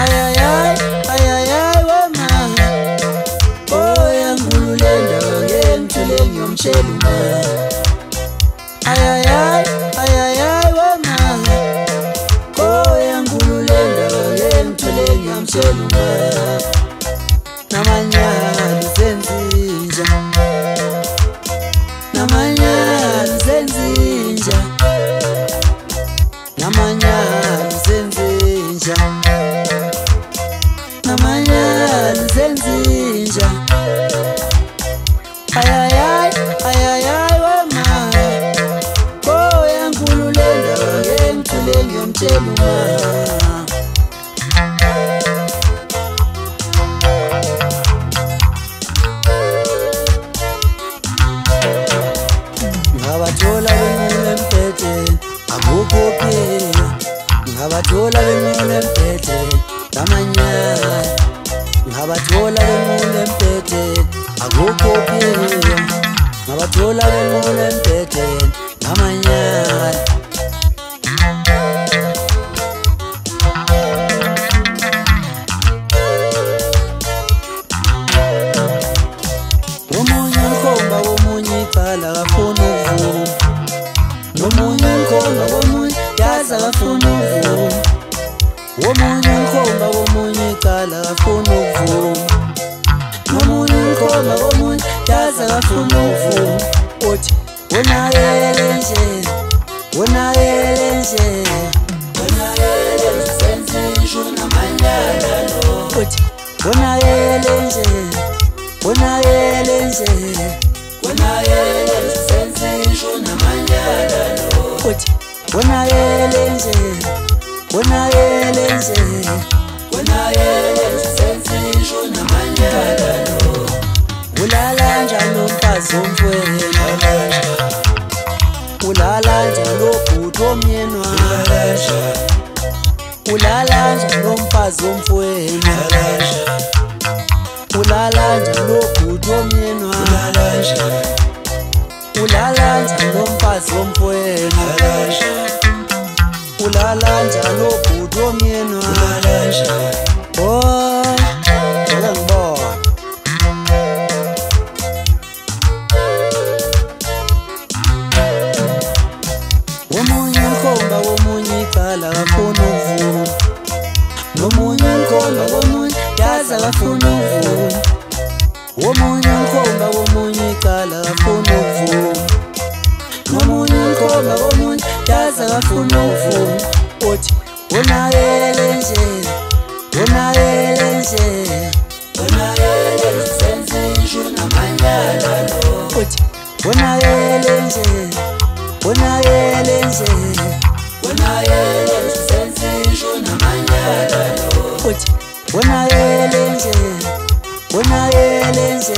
Ayayay, ayayay wama oya ngululenda ngengithule ngiyomsheluma. Ayayay, ayayay wama oya ngululenda ngengithule ngiyomsheluma. Namanyali senzinja, namanyali senzinja, namanyali senzinja, namanyali senzinja. Ayayay, ayayay wama oya ngululenda ngengithule ngiyomsheluma. Ngabathola benqule emphethe akukho phela, ngabathola benqule emphethe namanyala, ngabathola benqule emphethe akukho phela, ngabathola benqule emphethe namanyala. Omunye ukhomba omunye icala akafuna ukuvuma, nomunye ukhomba omunye yazi akafuna ukuvuma, omunye ukhomba omunye icala akafuna ukuvuma, nomunye ukhomba omunye yazi akafuna ukuvuma. Uthi wonakele nje, wonakele nje, wonakele nje senze isho namanyala lo. Uthi wonakele nje, wonakele nje, wonakele nje senze isho namanyala lo. Uthi wonakele nje, wonakele nje, wonakele nje senze isho namanyala lo. Ulala njani umfazi womfwena, ulala njani lobhuti womyenwa, ulala njani umfazi womfwena, ulala njani lobhuti womyenwa, ulala njani umfazi womfwena, ulala njani lobhuti womyenwa. Oh, ngiyangibona. Omunye ukhomba omunye icala akafuna ukuvuma, nomunye ukhomba omunye yazi akafuna ukuvuma, omunye ukhomba omunye icala akafuna ukuvuma, nomunye ukhomba omunye yazi akafuna ukuvuma. Uthi wonakele nje, wonakele nje, wonakele nje senze isho namanyala lo. Uthi wonakele nje, wonakele nje, wonakele nje senze isho namanyala lo. Uthi wonakele nje, wonakele nje.